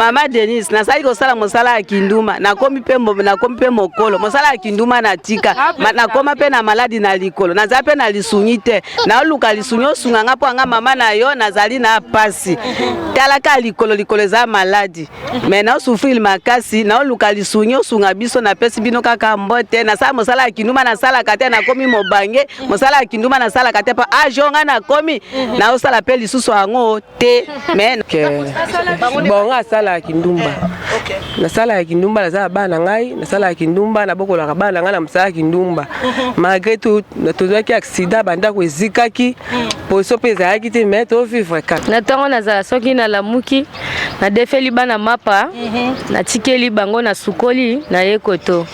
Mama Denise nasali ko sala mosala ya kinduma nakomi pe mokolo mosala ya kinduma na tika nakoma pe na maladi na likolo naza pe na lisunyite na luka lisunyo sunga ngapo anga mama na yo nazali na pasi talaka likolo za maladi mais na souffrir makasi na luka lisunyo sunga biso na pesi bino kaka mbote na sala mosala ya kinduma na sala kate na komi mobange mosala ya kinduma na sala kate pa ajonga na komi na osala pe lisusu ango te men bonga sala ya kindumba na sala ya kindumba na sala bana ngai na sala ya kindumba na bokola ka bana ngai na msala ya kindumba malgré tout na tozaki accident banda ko ezikaki poso peza yaki te mais to vivre ka na tango na sala soki na lamuki na defeli bana mapa na tikeli bango na sukoli na yekoto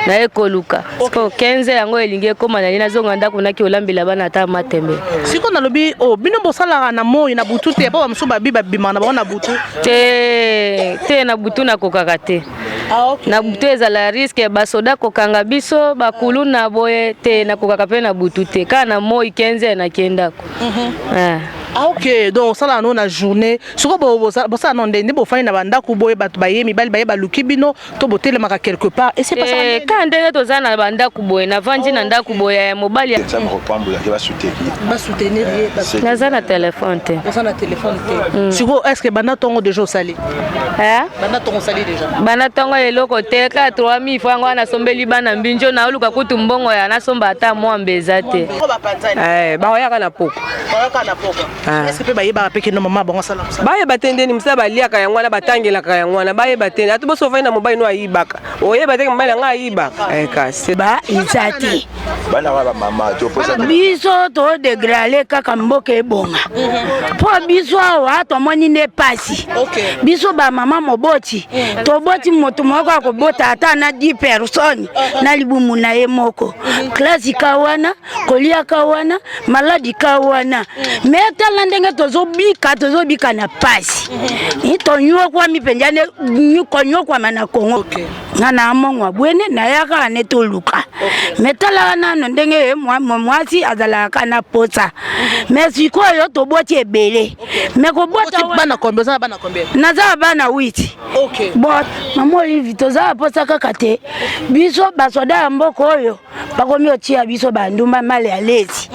na ekoluka ko 15 yango elingi koma na lina zonga ndako naki olambela bana ata matembe siko na lobi o bino bosala na moi na butu te pa mso babiba bima na bona butu te na butu na kokaka te na butu ezala risque basoda kokanga biso bakulu na boye te na kokaka pe na butu te ka na moi 15 na kendako ok donc ça là non na journée soko bosa non ndende bo fani na banda ku boye batu bayemi bali baye baluki bino to botele maka quelque part et c'est pas ça ka ndenge to za na banda ku boye na vanji na ndako boye ya mobali ça me reprendre ya va soutenir na za na téléphone te ça na téléphone te siko est-ce que banda tongo déjà sali banda tongo sali déjà banda tongo eloko te ka 3000 francs na sombeli bana mbinjo na oluka kutu mbongo ya na somba ata mo mbeza te ba oyaka na poko est-ce que peut baye ba peke no mama bongo sala ça baye batendeni msa baliaka yangwana batangelaka yangwana baye batende atubo sofai na mobile no ayibaka oye bateke mobile nga ayibaka kasi ba izati bana ba mama to posa biso to degrale kaka mboka ebonga po biso wa to moni ne pasi biso ba mama moboti to boti moto moko akobota ata na 10 personnes na libumu na ye moko classe kawana kolia kawana maladi kawana meta landenge tozobika na pasi itonyo kwa mipenjane nyukonyo kwa mana Kongo ngana amongwa bwene na yaka netoluka metala nano ndenge mwasi azala kana potsa mais koyo to boti ebele mais ko bota bana kombe za bana kombe naza bana witi but mama Olivi toza potsa kaka te biso basoda mboko oyo bakomi otia biso banduma male alezi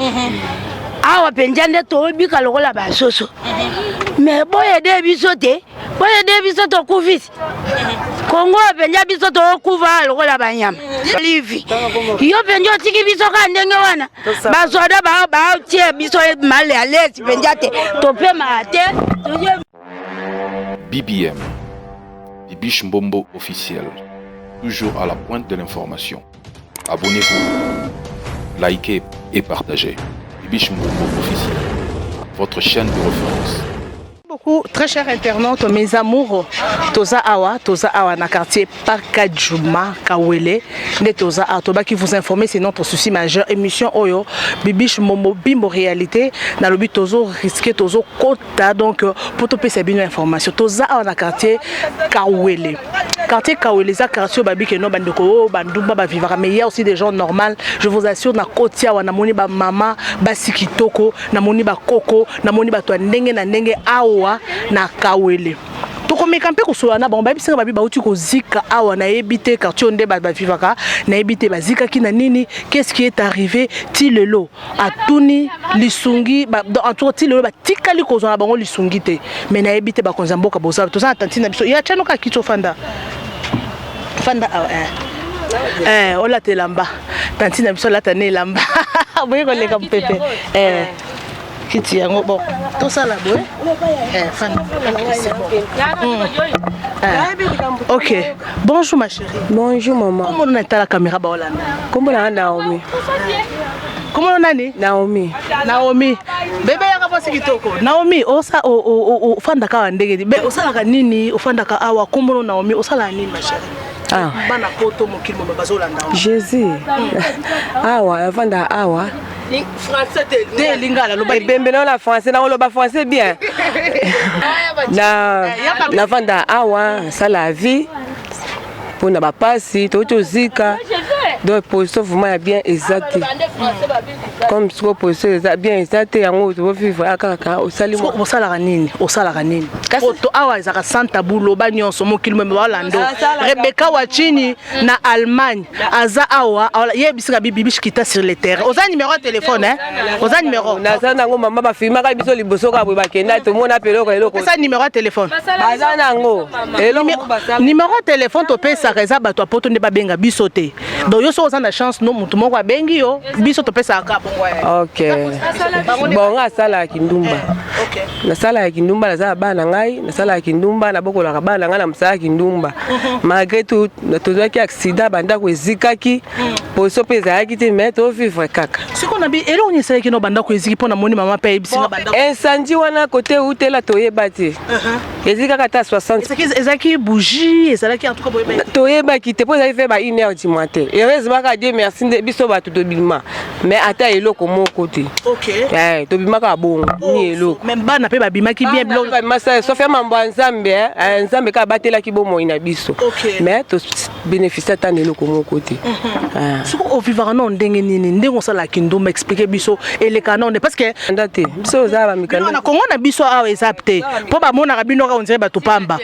awa penjande to bika lokola basoso mais boye de biso te boye de biso to kuvisi Kongo penja biso to kuva lokola banyama livi yo penjo tiki biso ka ndenge wana basoda ba tie biso male alezi penjate to pe mate BBM Bibiche Mbombo officiel, toujours à la pointe de l'information. Abonnez-vous, likez et partagez. Bibiche Mbombo officiel, votre chaîne de référence. Beaucoup, très chers internautes, mes amours, Toza Awa na quartier Pakadjouma, Kawele, de Toza Atoba qui vous informe, c'est notre souci majeur. Émission Oyo, Bibiche Momo Bimbo réalité, dans le but Tozo risqué Tozo Kota, donc pour te payer une information. Toza Awa na quartier Kawele. Quartier Kawele, ça quartier Babi que non bandoko, bandumba ba vivra, mais il y a aussi des gens normaux. Je vous assure, na Kotia wa na moni ba mama, ba sikitoko, na moni ba koko, na moni ba to ndenge na ndenge awa na Kawele. Toko mekampe ko soana ba babi singa babi ba uti ko zika awa na ebité quartier onde ba vivaka, na ebité ba zika ki na nini, qu'est-ce qui est arrivé Tilelo atuni lisungi ba en tout Tilelo ba tikali ko zona bango lisungi te, mais na ebité ba konza mboka boza to sa tantina biso ya chano ka kicho fanda ola te lamba tantina biso la tane lamba boye ko leka pepe kiti yango bon to sala boye fanda ok bonjour ma chérie. Bonjour maman. Comment on est à la caméra ba Hollande? Comment on a Naomi? Comment on a ni Naomi bébé yaka pasi kitoko Naomi osa o fanda ka ndege be osala ka nini ofanda ka awa kombono Naomi osala nini ma chérie? Bana poto mokili mo bazolanda Jésus awa fanda awa français te lingala lo ba bembelo la français na lo ba français bien na fanda awa ça la vie pour na ba pasi to zika donc pour ça vraiment bien exact comme ce que c'est bien ça te yango to vivre akaka osali mo osala ranini to awa ezaka santa bulo ba nyonso mokili mwe balando Rebecca Wachini na Allemagne aza awa yebisika bibishi kita sur le terrain oza numéro de téléphone hein oza numéro naza nango mama ba filma ka biso liboso ka ba kenda to mona peloko eloko ça numéro de téléphone baza nango numéro de téléphone to pesa reza bato apoto ne ba benga biso te donc yo so oza na chance no mutu moko abengi yo biso to pesa ka bongo OK bon asala kindumba na sala ya kindumba naza bana ngai na sala ya kindumba na bokola ka bana ngai na msala kindumba malgré tout na tozaki accident banda ko ezikaki poso pesa yaki te mais to vivre kaka siko na bi elo ni sala kino banda ko eziki pona moni mama pa ebisinga banda incendie wana côté utela toyeba te ezikaka ta 60 ezaki bougie ezalaki en tout cas boyeba toyeba ki te po ezali fait ba 1h du matin heureusement ka Dieu merci biso ba tout bilma mais ata eloko moko te OK to bimaka bongo ni eloko même bana pe babimaki bien biloko masa sauf mambo nzambe nzambe ka batela ki bomo ina biso mais to bénéficier tant eloko moko te siko o vivre non ndenge nini ndenge osala kindumba expliquer biso eleka non parce que ndate biso za ba mikanda na Kongo na biso awa ezapte po ba mona ka bino ka onzere ba topamba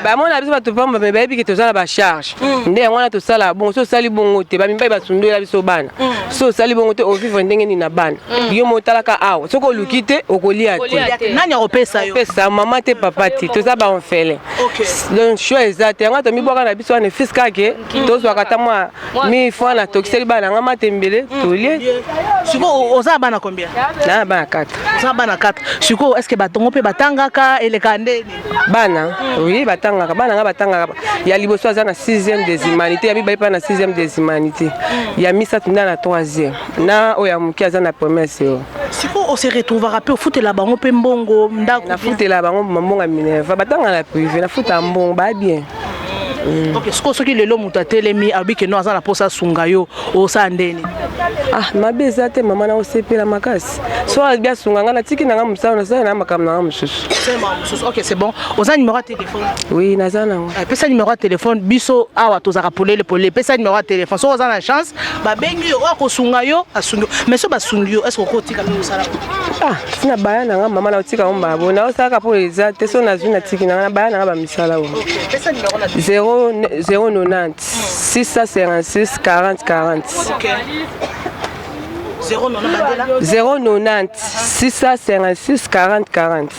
ba mona biso ba topamba mais ba bi ke to za ba charge ndenge wana to sala bongo so sali bongo te ba mimba ba sundola biso bana so sali bongo te o vivre ndenge ni na bana yo motalaka awa soko lukite okolia te nani opesa yo pesa mama te papa te to za ba onfele donc choix exact nga to mi boka na biso na fils kake to zo kata mwa mi fois na toxeli bana nga matembele to lie siko oza bana combien na bana 4 oza bana 4 siko est-ce que batongo pe batangaka eleka ndeni bana oui batangaka bana nga batangaka ya liboso aza na 6e des humanités ya bibai pa na 6e des humanités ya misa tunda na 3e na oya muki aza na promesse yo siko on se retrouvera pe au foot la bango pe mbongo ndako na foot la bango mbongo Minerva batanga na privé na foot mbongo ba bien OK ce qui lelo muta telemi abike no aza na posa sunga yo osa ndeni mabeza te mama na osepela makasi so bien sunga ngana tiki na ngamusana na sana makam na ngamususu OK c'est bon osa numéro de téléphone oui nazana pesa numéro de téléphone biso awa tozaka polele pesa numéro de téléphone so oza na chance ba bengi yo ko sunga yo asungi mais so ba sungi yo est-ce que kotika pe osala sina bayana nga mama na otika omba bona osaka po eza te so na zuna tiki na bayana nga ba misala o pesa numéro na 090 656 40 40 OK 090 656 40 40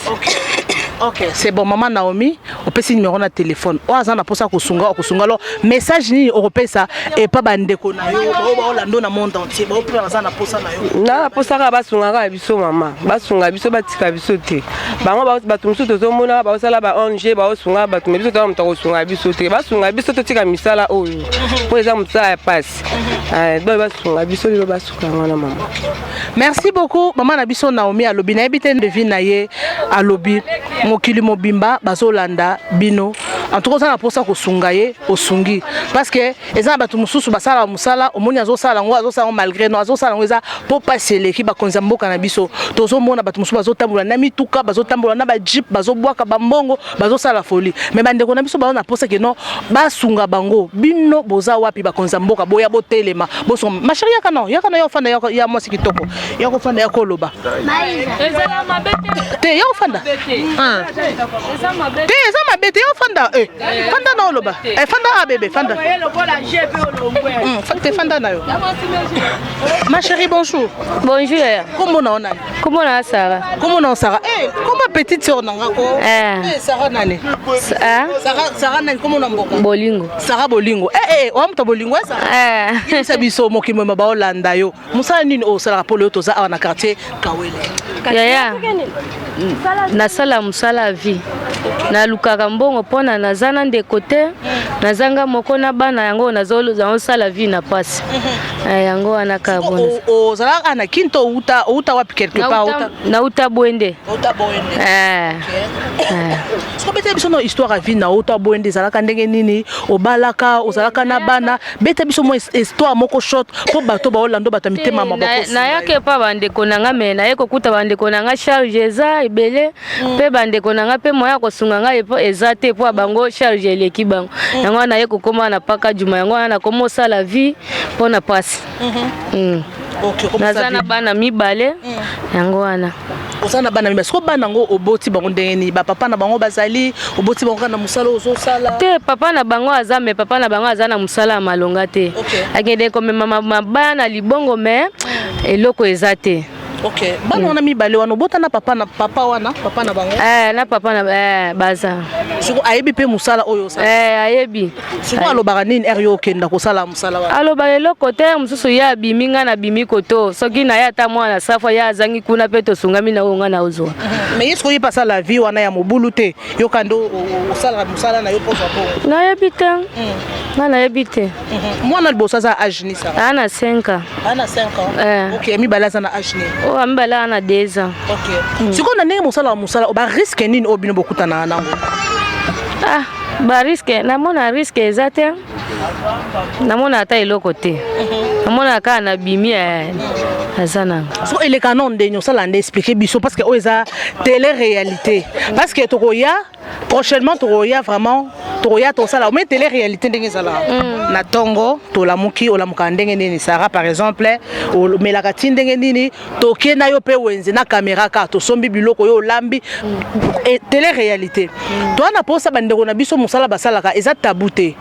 OK c'est bon maman Naomi on peut si numéro na téléphone o azana posa ko sunga lo message ni européen et pas bandeko na yo ba olando na monde entier ba opela azana posa na yo na posa ka basunga ka biso mama basunga biso batika biso te bango ba tumsu to zomona ba osala ba ONG ba osunga ba tumbiso to mutako sunga biso te basunga biso to tika misala oyo po eza mutsa ya passe ba basunga biso lo basuka ngana mama merci beaucoup maman na biso Naomi alobi na ebite devine na ye alobi mokili mobimba bazolanda bino en tout cas na posa ko sunga ye osungi parce que eza batu mususu basala musala omoni azosala ngo azosala malgré no azosala ngo eza po passer ki ba konza mboka na biso tozo mona batu mususu bazotambola na mituka bazotambola na ba jeep bazobwaka bambongo bazosala folie mais bandeko na biso ba na posa ke no basunga bango bino boza wapi ba konza mboka boya botelema boso ma chérie yakano yo fanda ya mwasi kitoko yako fanda ya koloba te yo fanda te eza mabete yo fanda fanda na oloba fanda a bébé fanda fanda na yo ma chérie bonjour comment on a comment na Sarah comment petite sœur nanga ko Sarah nani Sarah nani comment on mboko bolingo Sarah bolingo o mta bolingo Sarah yisa biso mokimo ba olanda yo musala nini o sala polo to za na quartier Kawele yaya na sala musala vie na lukaka mbongo pona nazana ndeko te nazanga moko na bana yango nazolo sala vie na pasi yango wana kabona o zala na kinto uta wapi quelque part na uta bwende so bete biso no histoire à vie na uta bwende zalaka ndenge nini obalaka ozalaka na bana bete biso mo histoire moko short po bato ba olando batamitema maboko na yake pa bandeko nanga me na yeko kuta bandeko nanga charge eza ebele pe bandeko nanga pe moya ko sunga nga epo ezate po bango charge eleki bango yango na yeko koma na paka juma yango na komo sala vie pona passe OK, comme naza na bana mibale yango wana. Osana bana mibale. Siko bana ngo oboti bango ndenge ba papa na bango bazali oboti bango na musala ozo sala. Te papa na bango aza me papa na bango aza na musala malonga te. Akende ko mama bana libongo me eloko eza te. OK. Bana wana mibale wana obota na papa wana papa na bango. Na papa na baza. Siko ayebi pe musala oyo sala. Ayebi. Siko alobaka nini erio okenda kosala musala wana. Aloba eloko te mususu ya biminga na bimiko to. Soki na ya ta mwana safa ya azangi kuna pe to sungami na onga na ozo. Mais est-ce qu'il passe la vie wana ya mobulu te yo kando osala musala na yo poza po. Na yebi te. Na yebi te. Mwana liboso za âge ni ça. Ana 5 ans. Ana 5 ans. OK, mibale za na âge ni. Ambala ana 2 ans. OK. Siko na ndenge musala ba risque nini obino bokutana nango. Ba risque namona risque ezate. Namona ata eloko te. Namona ka na bimi azana. So ele canon de sala nde expliquer biso parce que o eza télé-réalité. Parce que tokoya prochainement tokoya vraiment tokoya to sala mais télé-réalité ndenge sala. Na tongo to lamuki olamuka ndenge nini Sarah par exemple o melaka ndenge nini toke na yo pe wenze na caméra ka to sombi biloko yo lambi télé-réalité. Toi na posa bandeko na biso musala basalaka eza tabouté.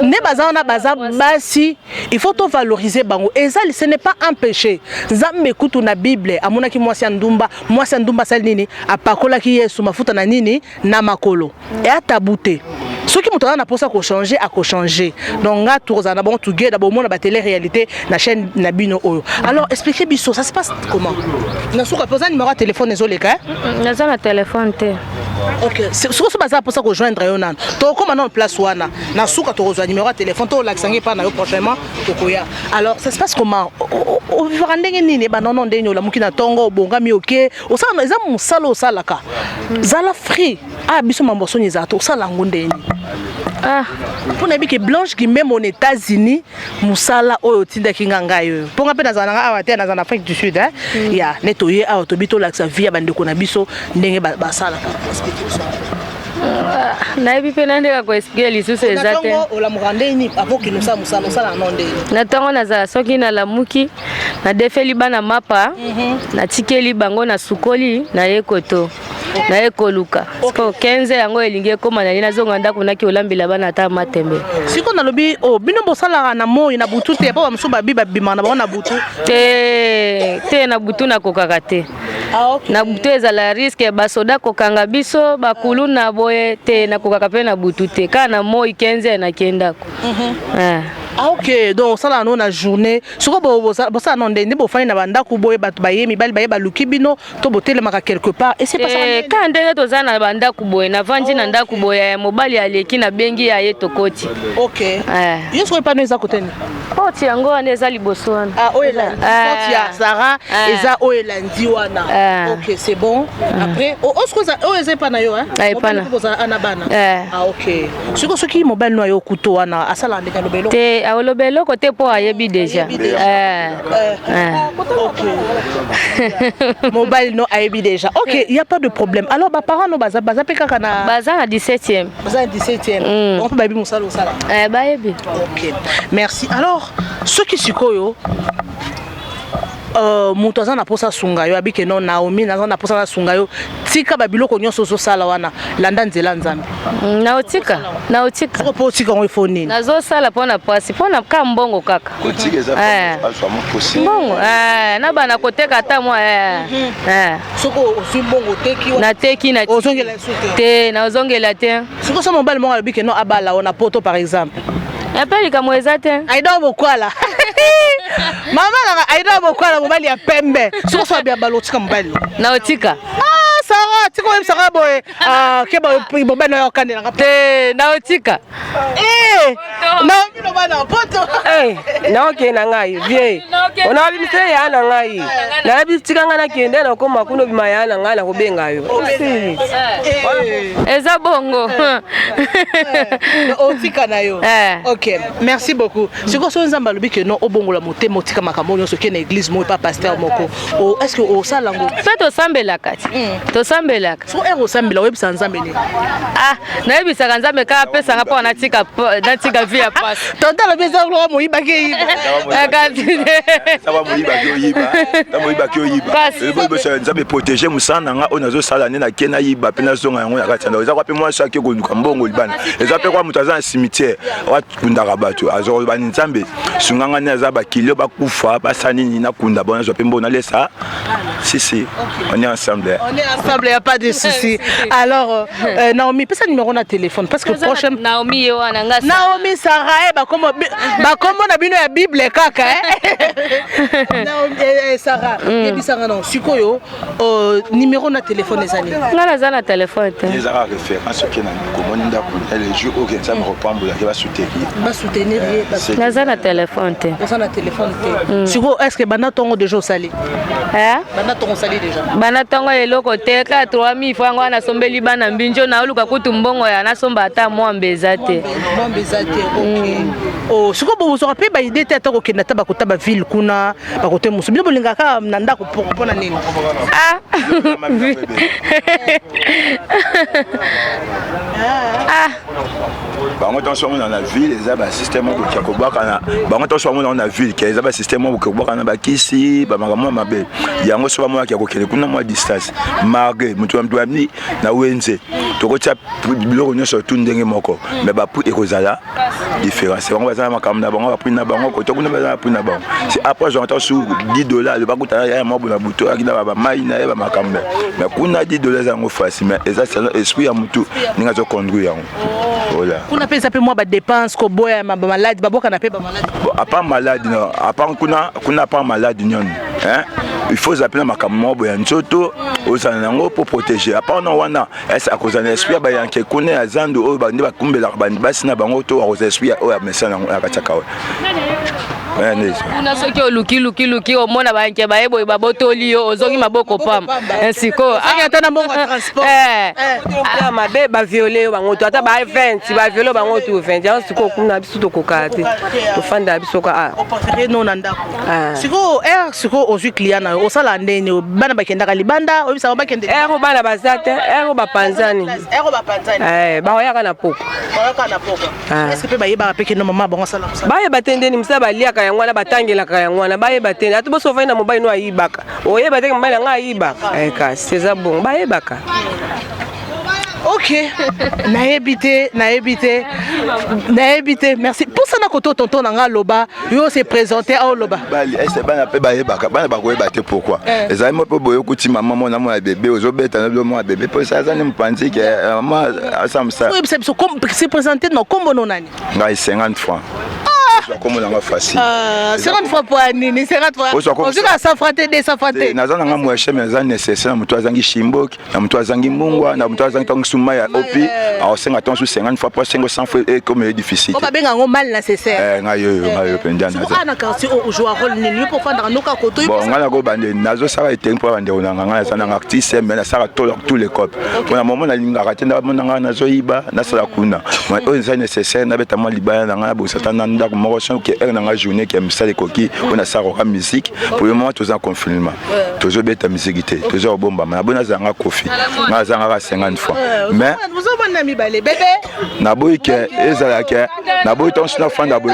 Ne bazana baza basi il faut to valoriser bango eza ce n'est pas un péché. Zambe kutu na Bible amuna ki mwasi ndumba sali nini apakola ki Yesu mafuta na nini na makolo et atabouté. Ce qui mutana na posa ko changer a ko changer. Donc nga tourza na bon together d'abord mona ba télé réalité na chaîne na bino oyo. Alors expliquez biso ça se passe comment? Na souka posa numéro de téléphone ezoleka. Na za na téléphone te. OK, c'est ce que baza posa ko joindre yo nan. To comme na place wana. Na souka to rezo numéro de téléphone to laksangi pa na yo prochainement tokoya. Alors ça se passe comment? O vivra ndenge nini ba non ndenge la mukina tongo bonga mi OK. O sa na eza musalo salaka. Zala free. Biso mamboso ni za to sala ngonde ni. Pour na biki Blanche qui même aux États-Unis musala oyo tinda kinga ngayo. Ponga pe na zana awa te na zana Afrique du Sud ya netoye awa to bito la via bandeko na biso ndenge basala ka expliquer ça. Na yebi pe nandeka ko expliquer lisusu ezate. Na tongo ola murande ni avant que nous musala nonde. Na tongo na za soki na lamuki na defeli bana mapa na tikeli bango na sukoli na yekoto. Na ekoluka. Siko 15 yango elingi koma na lina zonga ndako na ki olambila bana ta matembe. Siko na lobi bino bosala na moi na butu te pa msuba biba bima na bona butu. Te na butu na kokaka te. OK. Na butu ezala risque basoda kokanga biso bakulu na boye te na kokaka pe na butu te. Kana moi 15 na kendako. OK, donc ça là non na journée. Siko bosa non ndende bo fani na banda ku boye batu baye mibali baye baluki bino to botele maka quelque part et c'est pas ça. Quand ndenge toza na banda ku boye na vanji na ndako boye mobali aleki na bengi ya ye tokoti. OK. Yeso pas nous à côté ni. Poti yango ane eza liboso wana. Oela. Poti ya Sarah eza oela ndi wana. OK, c'est bon. Après eza pas na yo Pas na. Ana bana. OK. Siko soki mobile no yo kuto wana asala ndeka lobelo. Te aolobelo côté po ayebi déjà. OK. Mobile no ayebi déjà. OK, il y a pas de problème. Alors ba parents no baza peka na baza na 17e. Baza 17e. On peut baby musala osala. Bayebi. OK. Merci. Alors ceux qui sikoyo mutu aza na posa sunga yo abike no Naomi naza na posa sunga yo tika babiloko nyonso zo sala wana landa nzela nzambe na otika ko tika ngo ifoni nazo sala pona pasi pona ka mbongo kaka Kotika eza vraiment possible mbongo na bana koteka ata moi soko osi mbongo teki na teki na ozongela sute te na ozongela te soko so mobile mo abike no abala ona poto par exemple apeli kama ezate aida bokwala mama na aida bokwala mobali ya pembe soko so abia balotika mobile na otika Sarah tiko em Sarah boy keba mobile yo kanela te na otika na bino bana poto na oke na ngai vie ona bi mse ya na ngai na bi tikanga na kende na koma kuno bi maya na ngai na kubenga yo eza bongo otika na yo OK merci beaucoup siko so nzamba lobi ke no obongola motema otika makambo nyonso ke na église mo pa pasteur moko est-ce que o salango fait to sambela kati to sambela nasambelaka so ero sambela webisa nzambe ni nayebisaka nzambe kaka apesanga mpo natika vi ya pasi tonta lobi eza lokola moyiba ke yiba nzambe protege mosala nanga oyo nazosala nde nake nayiba mpe nazonga yango na kati ya ndako eza kwa mpe mwasi ake koluka mbongo libana eza mpe kwa moto aza na cimetière akundaka bato azolobani nzambe sunganga nde aza bakilio bakufa basali nini nakunda bona azwa mpe mbongo nalesa si on est ensemble il n'y a pas de souci. Alors Naomi pesa numéro na téléphone parce que prochaine Naomi yewana nga Naomi Sarah ba comme na bino ya Bible kaka Naomi Sarah yebisanga non sikoyo numéro na téléphone ezali nga naza na téléphone te ezaka référence ke na komoni ndako le jour où ça me repambola ke ba soutenir naza na téléphone te naza na téléphone te sikoyo est-ce que bana tongo déjà osali bana tongo osali déjà bana tongo eloko te ka 3000 francs ngo nasombeli bana mbinjo na oluka kutu mbongo ya nasomba ata mwa mbeza te okay oh siko bo so rapé ba idée tete ko kenda ta ba kota ba ville kuna ba kote musu bino bolinga ka na ndako pona nini bango attention dans la ville eza ba système ko kia ko bwaka bango attention dans la ville ke eza ba système ko bwaka na ba kisi ba makamwa mabe yango so ba mwa kia ko kele kuna mwa distance marge mutu amdwami na wenze tokotia biloko nyonso tout ndenge moko mais ba pu ekozala différence bango bazala makamna bango ba pu na bango ko tokuna bazala pu na bango si après j'entends sur $10 le bakuta ya mwa bona buto akina ba mai na ba makamna mais kuna $10 zango facile mais eza esprit ya mutu ninga zo conduire yango voilà kuna pesa pe moi ba dépense ko boya ma malade baboka na pe ba malade à part malade non à part kuna pas malade nyon hein il faut appeler makammo boya nzoto ozanango pour protéger à part non wana est à cause d'un esprit ba yanke kuna azando o ba ndi ba kumbela ba basi na bango to a esprit o ya mesana ya kataka kuna soki oluki omona banke bayebo babotoli yo ozongi maboko pamba nsiko ata na mbongo transport mabe ba violer bango to ata ba 20 ba violer bango to 20 ya siko kuna biso to kokate to fanda biso ka o préférer non nanda siko ozwi client na osala ndeni bana bakendaka libanda obisa bakende bana bazate bapanzani baoyaka na poko est-ce que pe bayeba peke no mama bango sala bayeba tendeni msa baliaka yango na batangelaka yango na bayeba tendeni atu boso fai na mobali no ayibaka oyeba teke mobali nga ayibaka kasi eza bon bayebaka. Ok, naébité, merci. Pour ça, na koto tonton nanga loba, yo se présenter à loba. Bali, c'est pas na pe ba yebaka, ba na ba ko yebate pourquoi. Ezali mo pe boyo kuti maman na mo bébé, ozobeta na mo bébé, pour ça ça ne mpanzi que maman asamsa. Oui, c'est présenté non comme non nani. Ngai 50 francs. Comme on a facile. 50 fois pour Nini, 50 fois. On joue à 100 francs, 200 francs. Naza nanga mo cheme za nécessaire, na mtu azangi shimboki, na mtu azangi mungwa, na mtu azangi tangu suma ya opi. Alors 50 fois pour 500 fois et comme difficile. On va bien un mal nécessaire. Ngayo pendia naza. On a quartier au joueur rôle Nini pour faire dans nos côtés. Bon, ngala go bande nazo sara était pour bande on ngala za nanga artiste mais na sara tous les copes. Pour un moment na linga ratenda monanga nazo iba na sala kuna. Mais on est nécessaire na beta mo libaya nanga bo satana ndako qui est dans la journée qui aime ça les coquilles on a ça en musique pour le moment tous en confinement toujours bête à musique toujours bomba mais abona zanga kofi na zanga 50 fois mais vous avez un ami balé bébé na boy que ezala que na boy ton sna fan na boy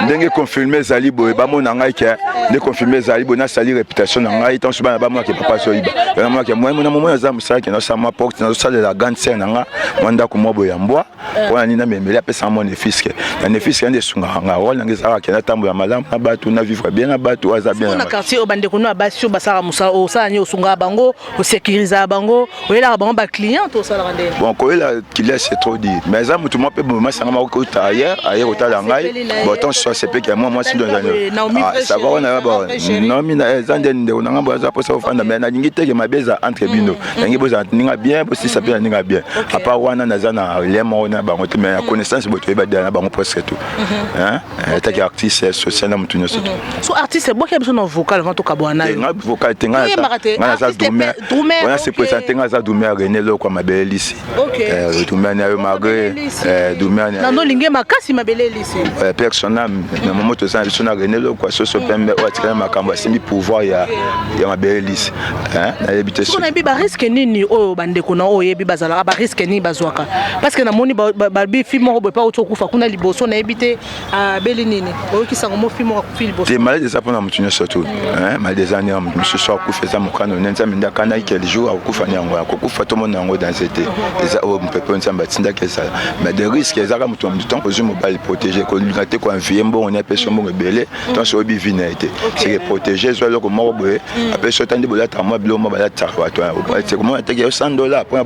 ndenge confirmer zali boy ba mona ngai que ne confirmer zali bona sali réputation na ngai ton suba ba moi que papa so iba na moi que moi na moment za musala que na sa ma porte na sala la grande scène nga mwanda ko mobo ya mbwa wana nina memeli apesa mon fils que na fils que sunga nga wala ngeza ka na tambo ya malamu na batu na vivre bien na batu aza bien na quartier o bande kono abasio basara musa o sa nyi osunga bango o sécuriser bango o ela bango ba client to sala rande bon ko ela qu'il c'est trop dit mais ça mutu mo pe mo sanga ma ko ta ailleurs o ta la ngai bon ton so c'est pe que moi si dans ça va on a bon non mina zande nde on nga boza po sa ofanda mais na lingi te ke mabeza entre bino ngi boza ninga bien bo si ça bien ninga bien à part wana na za toza na lemo na bango te mais connaissance boto ba dana bango presque tout hein ta ki artiste social na mutu nyoso so artiste boka biso no vocal avant to kabwana nga vocal tenga na za dumer on a se présenter nga za dumer René lo kwa mabele lisi dumer na yo magre dumer na no linge makasi mabele lisi personnel na moment to za biso na René lo kwa so pembe o atikana makambo simbi pouvoir ya mabele lisi hein na yebite so na bi ba risque nini o bande ko na o yebi bazala ba risque ni bazwaka parce que na moni ba bi film mo ba auto kufa kuna liboso na yebite beli nini o ki sango mo film ko fil boso des malades ça pour na mutunyo surtout hein mal des années monsieur so kufa za mukano nenza minda kana quel jour akufa nyango akufa to mona ngo dans été eza o mpepe nsamba tinda ke ça mais des risques ezaka mutu du temps ko zumo bali protéger ko lingate ko envier bon on appelle son mo belé donc so bi vinité c'est protéger so loko mo boye appelle so tandi bola ta mo bilo mo bala ta wa toi c'est comment attaquer $100 pour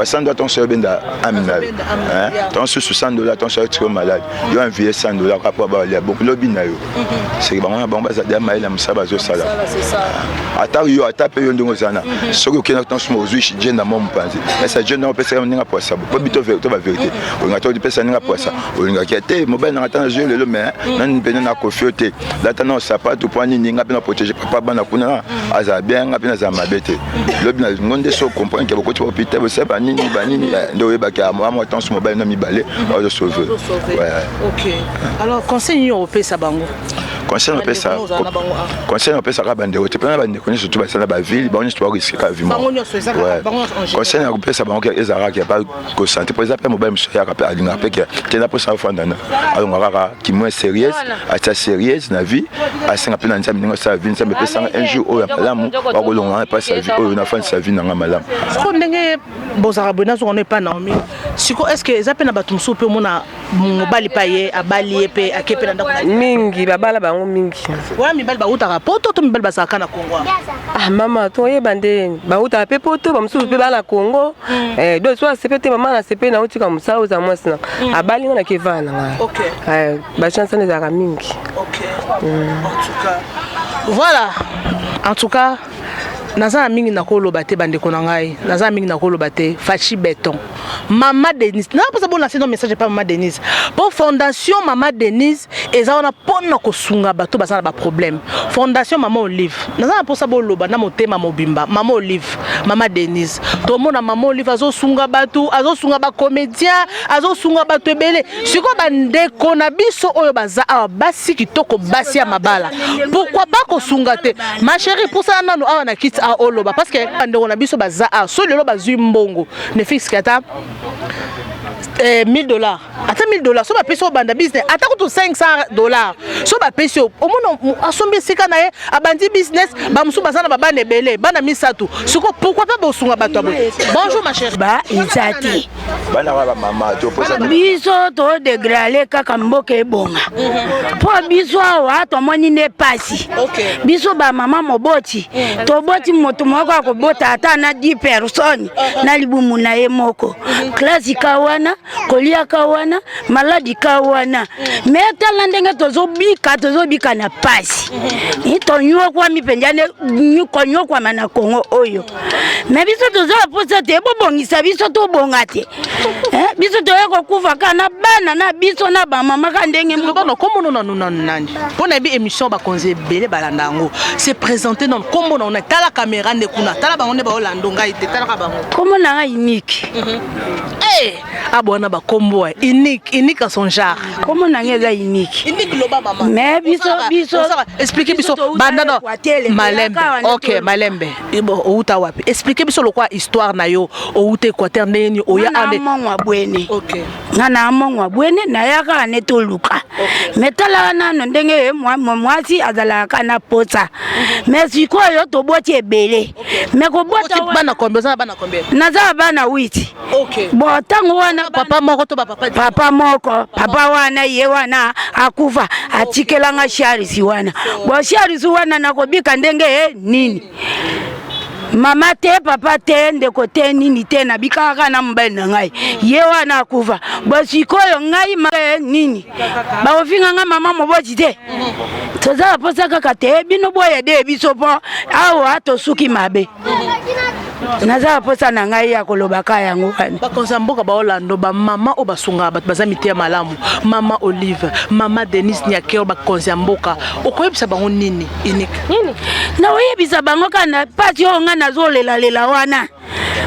$100 ton so benda aminal hein ton so $100 ton so tu malade yo envier $100 après ba le bon lobby na yo c'est bon ba za dia maila musaba zo sala c'est ça ata yo ata pe yo ndongo zana soko kena ton so ozuishi jenda mo mpanzi esa jenda on pesa ninga poisa bo bito to ba vérité on ngato di pesa ninga poisa on ngaki te mobile na ngata na jeu le mais nan pena na kofiote data na sapato point ninga pena protéger papa bana kuna aza bien ngapena za mabete lobi na ngonde so comprendre que beaucoup de hôpital vous savez banini ndo yebaka moi temps sur mobile na mibale on de sauver ouais OK alors conseil au pesa bango conseil on pesa ka bande te pena bande connaît surtout basala ba ville ba on histoire risque ka vivement conseil on pesa bango que ezara qui pas ko santé par exemple mobile monsieur ya rappel alinga pe que tena pour ça fondana alors ngara qui moins sérieuse ata sérieuse na vie a singa pe na nzambe ngo sa vie nzambe pesa un jour o ya malamu wa ko longa pas sa vie o na fin sa vie na malamu ko ndenge bozara bona zo on est pas Naomi siko est-ce que eza pe na batum so pe mona mobali pa ye abali pe akepe na ndako mingi babala bango mingi wa mibali ba utaka poto to mibali basaka na Kongo ah mama to ye bande ba uta pe poto ba musu pe bala Kongo do so sepete mama na sepe na utika musao za mwasina abali ngona kevana nga OK ba chance ne za mingi OK en tout cas voilà en tout cas naza mingi na koloba te bande ko na ngai naza mingi na koloba te Fachi Béton Mama Denise na pas bon lancer un message pas Mama Denise pour fondation Mama Denise eza ona pona ko sunga bato basana ba problème fondation Mama Olive naza pour ça bon loba na motema mobimba Mama Olive Mama Denise to mona Mama Olive azo sunga bato azo sunga ba comédien azo sunga bato ebele siko bande ko na biso oyo baza basi kitoko basi ya mabala pourquoi pas ko sunga te ma chérie pour ça nanu awa na kit a oloba parce que ande na biso baza so lelo bazui mbongo ne fixe kata $1000 ata $1000 so ba peso banda business ata ko $500 so ba peso o mono asombi sika na ye abandi business ba musu bazana ba bana ebele bana misatu siko pourquoi pas bosunga bato abo bonjour ma chérie ba izati bana ba mama to posa biso to degrale kaka mboka ebonga po biso wa to moni ne pasi biso ba mama moboti to boti moto moko akobota ata na 10 personnes na libumu na ye moko classe kawana kolia kawana maladi kawana metala ndenge tozobika na pasi itonyo kwa mipenjane konyo kwa mana Kongo oyo mais biso tozoposa te bobongisa biso to bongate biso toyeko kufa kana bana na biso na ba mama ka ndenge mbono komo no nani pona bi émission ba konze belé balanda ngo c'est présenté non komo na tala caméra ndekuna tala bango ne ba olando ngai te tala ka bango komo na unique abona ba combo unique à son genre comment nangeza unique loba mama mais biso expliquer biso banda no malembe OK malembe ibo outa wapi expliquer biso le quoi histoire na yo outa Équateur ndeni oya ande mongwa bwene OK ngana mongwa bwene na yaka netoluka metala nano ndenge mwasi azala kana pota mais sikoyo to boti ebele mais ko bota bana combien naza bana 8 OK bon tango wana papa moko to papa moko papa wana ye wana akufa atikelanga sharisi wana bo sharisi wana nakobika ndenge nini mama te papa te ndeko te nini te na bikaka na mbele na ngai ye wana akufa bo sikoyo ngai nini ba ofinga nga mama moboti te toza posa kaka te bino boye de biso po awa to suki mabe naza posa na ngai ya kolobaka yango bakonzi ya mboka baolando bamama oyo basungaka bato baza mite ya malamu mama Olive mama Denise Nyakeo bakonzi ya mboka okoyebisa bango nini Unique na oyebisa bango kana pasi oyo nga nazolelalela wana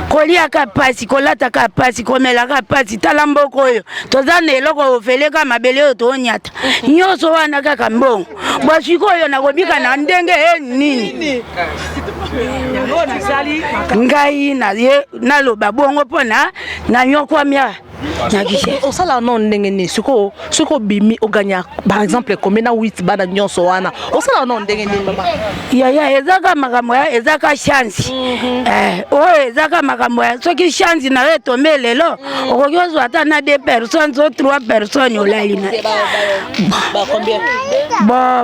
koliaka pasi kolataka pasi komelaka pasi tala mboka oyo toza na eloko ofeleka mabele oyo toonyata nyonso wana kaka mbongo bwasiko oyo nakobika na ndenge nini ngai naloba bongo mpona nanyokwamia osala no ndenge nini siko bimi oganya par exemple combien na 8 bana nyonso wana osala no ndenge nini mama yaya ezaka makambo ya ezaka chance oyo ezaka makambo ya soki chance na retombe lelo okoki ozwa ata na 2 personnes o 3 personnes olali na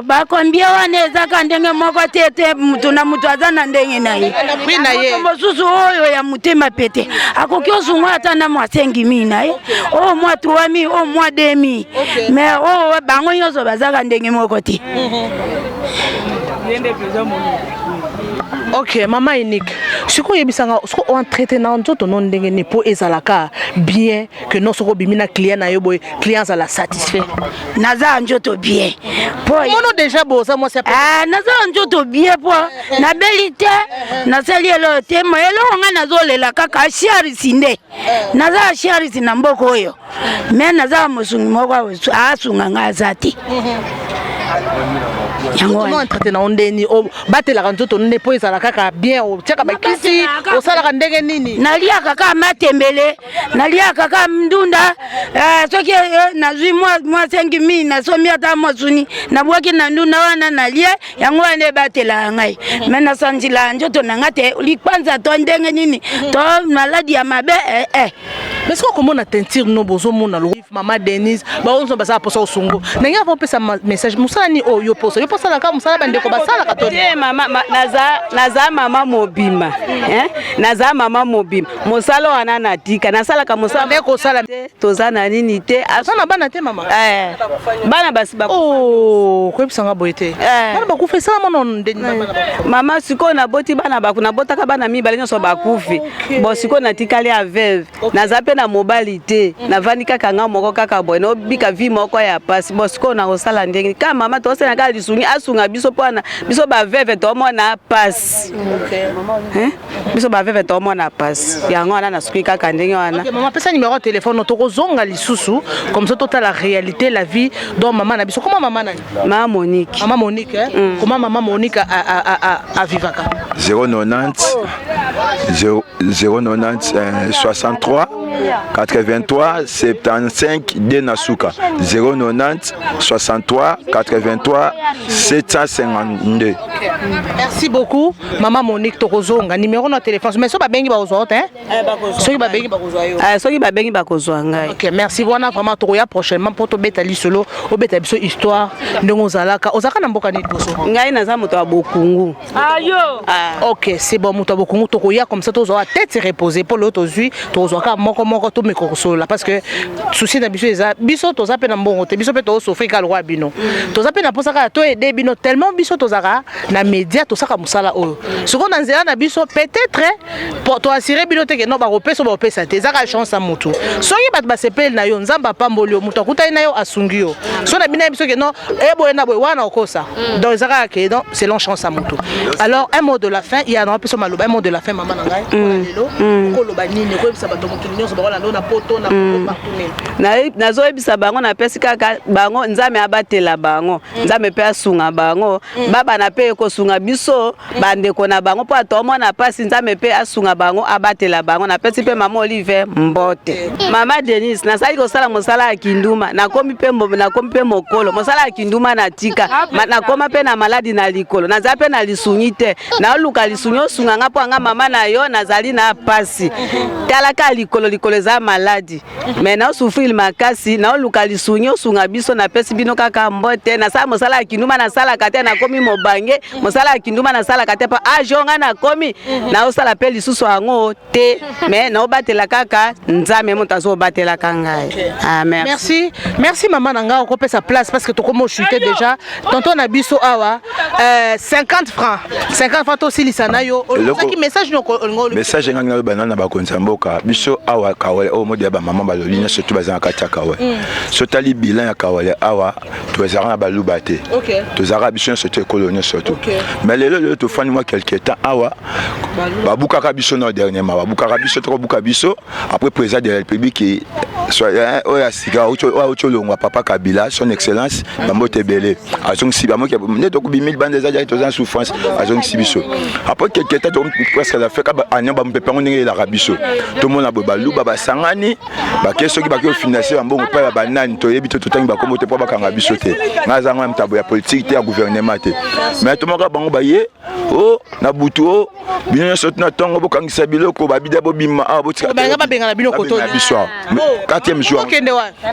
bakombie wana ezaka ndenge moko te mutu na mutu aza na ndenge na ye mosusu oyo ya motema pete akoki ozungwa ata na mwa 5,000 na ye o mwa 3,000 o mwa 2,000 mais o bango nyonso bazaka ndenge moko te. Ok, mama Unique. Ce qu'on yebisa nga, ce qu'on traite na nzoto non ndenge ni po ezalaka bien que non soko bimina client na yo boy client za la satisfait. Naza njoto bien. Po mono déjà boza moi c'est naza njoto bien po na belité na sali elo te mo elo nga nazolela kaka shari sinde. Naza shari sina mboko oyo. Mais naza mosungi moko asunga nga zati. yango non traité na ondeni o batela nzoto ne po ezala kaka bien o tiaka bakisi o sala ndenge nini nalia kaka matembele nalia kaka mdunda soki nazwi mwa 5,000 na somi ata mosuni na bwaki na ndunda wana nalia yango ane batela ngai mena sanjila njoto nangate likwanza to ndenge nini to maladi ya mabe mais ce qu'on mona teinture no bozo mona lo mama Denise ba onzo basa posa osungo nanga va pesa message musala ni o yo posa la ka musala bande ko basala ka to mama naza mama mobima naza mama mobima musala wana natika nasala ka musala ko sala toza na nini te asana bana te mama bana basi ba oh ko bisanga boyete bana ba kufa sala mono ndeni mama siko na boti bana ba kuna botaka bana mibale nyoso ba kufi bo siko na tikali a veuve naza pe na mobilité na vani kaka nga moko kaka boy no bika vi moko ya pasi bo siko na osala ndenge ka mama to sena ka lisungi asunga biso pona biso ba veuve to mona pasi biso ba veuve to mona pasi yango wana na siki kaka ndenge wana mama pesa numéro de téléphone to kozonga lisusu comme ça tota la réalité la vie donc maman na biso comment maman na mama Monique comment maman Monique a vivaka 090 63 83 75 de Nasuka 090 63 83 752. Merci beaucoup maman Monique Tokozonga numéro de téléphone mais so ba bengi ba ozo hein soki ba bengi ba ozo yo soki ba bengi ba kozwa ngai. OK merci voilà vraiment tokoya prochainement pour to betali solo o beta biso histoire ndongo zalaka ozaka na mboka ni boso ngai naza moto wa Bokungu ayo OK c'est bon moto wa Bokungu tokoya comme ça tozo tête reposer pour l'autre zui tozo ka moko to mikosola parce que souci na biso eza biso toza pe na mbongo te biso pe to sofri ka lwa bino toza pe na posaka to aider bino tellement biso tozaka na média tosaka musala oyo soko na nzela na biso peut-être pour to assurer bino te que no ba kopesa ba kopesa te zaka chance à mutu soki bat ba sepel na yo nzamba pamboli yo mutu akutai na yo asungi yo so na bina biso que no eboye na boye wana okosa donc zaka que donc c'est long chance à mutu alors un mot de la fin il y a un peu maloba un mot de la fin maman ngai lelo ko loba nini ko bisa bato mutu nyonso ba wala na poto na partout nazo ebisa bango na pesi kaka bango nzame abatela bango nzame pe asunga bango baba na pe ko sunga biso bandeko na bango po atomo na pasi nzame pe asunga bango abatela bango na pesi pe mama Olive Mbote mama Denise nasali ko sala mosala ya kinduma nakomi pe mokolo mosala ya kinduma na tika nakoma pe na maladi na likolo naza pe na lisungi te na luka lisungi osunga nga po nga mama na yo nazali na pasi talaka likolo za maladi mais na souffrir makasi na luka lisungi osunga biso na pesi bino kaka Mbote na sala mosala ya kinduma na sala kate na komi mobange mosala ya kinduma na sala katepa ajonga na komi na osala pe lisusu yango te mais na obatela kaka nzame moto azo batela ngai. Ah merci. Merci maman nanga ko pe sa place parce que to komo chuter déjà. Tonton na biso awa 50 francs. 50 francs to silisana yo. Olosaki message no ngolo. Message nganga banana ba konsamboka biso awa kawale o modi ba maman balolina surtout bazana kataka we. Sotali bilan ya kawale awa to ezara ba lubate. To zara biso surtout colonie surtout. Mais le to fani moi quelque temps awa babuka ka biso no dernièrement babuka ka biso to buka biso après président de la République qui soit oya siga ocho longwa papa Kabila son excellence bambote belé azong si bamo ki ne to kubimil bande za to en souffrance azong si biso après quelque temps presque la fait ka anya ba mpepe ngenge la rabiso to mona bo balu baba sangani ba keso ki ba ke financer bambongo pa ba nani to yebi to tangi ba komote pa ba kanga biso te ngaza ngwa mtabo ya politique te ya gouvernement te mais to moka bango ba ye o na butu o bino sotu na tongo bo kangisa biloko ba bida bo bima a bo tika ba benga na bino koto biso 4e jour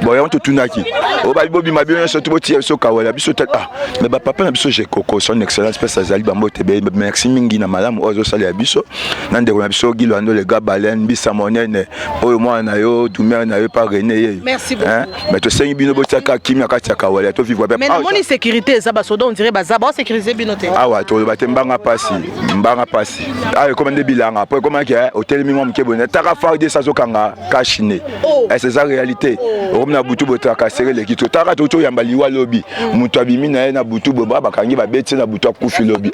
bon on to tunaki o ba bo bima bino sotu bo tia so kawala biso te mais ba papa na biso je koko son excellence pesa zali bambo te be merci mingi na malamu ozo sali ya biso na ndeko na biso gilo ando le gabalen bisa monene oyo mwana yo dumer na yo pa René merci beaucoup mais to sengi bino bo tika kimia ka tika kawala to vivre mais na moni sécurité za ba soda on dirait ba za ba sécuriser bino te wa to ba te mbanga pasi commandé bilanga après comment que hôtel minimum ke bonne taka farde ça zokanga kashine c'est ça réalité on na butu bota ka serrer les kito taka to yamba liwa lobby mutu abimi na na butu boba bakangi ba beti na butu akufi lobby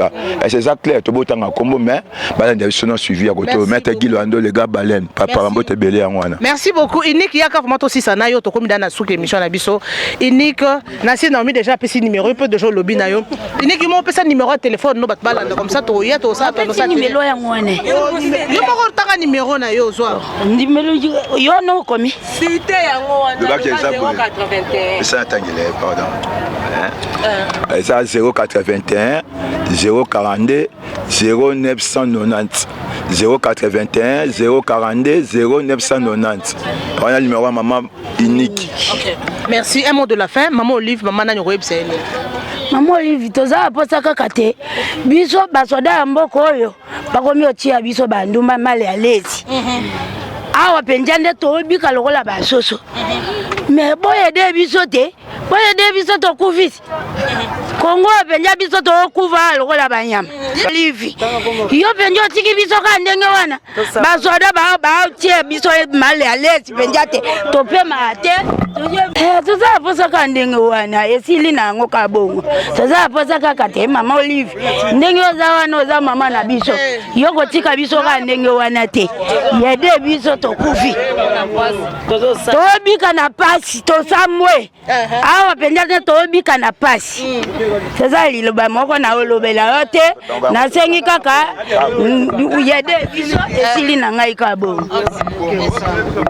c'est ça clair to botanga kombo mais bala de sono suivi à côté mettre Gilo ando les gars baleine papa mbote belé yanwana. Merci beaucoup Unique yaka vraiment aussi sana yo to komi dans na souke émission na biso Unique na si Naomi déjà petit numéro peu de jour lobby na yo Unique mo pesa numéro de téléphone no bat bala comme ça to ya to ça to ça numéro ya ngone yo moko taka numéro na yo zwa numéro yo no komi cité yango wana 081 ça tangile pardon ça 081 042 0990 081 042 0990 on a le numéro à maman Unique. Merci. Un mot de la fin maman Olive maman nani website Maman Olive toza aposa kaka te biso basoda ya mboko oyo bakomi otia biso banduma male ya lezi awa penja nde tobika lokola basoso mais boye de biso te boye de biso to kufisi Kongo penja biso to kuva lokola banyama Olive yo penja tiki biso ka ndenge wana basoda ba otia biso male ya lezi penja te to pema te tuza aposa ka ndenge wana esili na ngo ka bongo tuza aposa kaka te mama Olive ndenge oza wana oza mama na biso yoko tika biso ka ndenge wana te yede biso to kufi to bika na pasi to samwe awa penja te to bika na pasi tuza liloba moko na olobela yo te na sengi kaka yede biso esili na ngai ka bongo.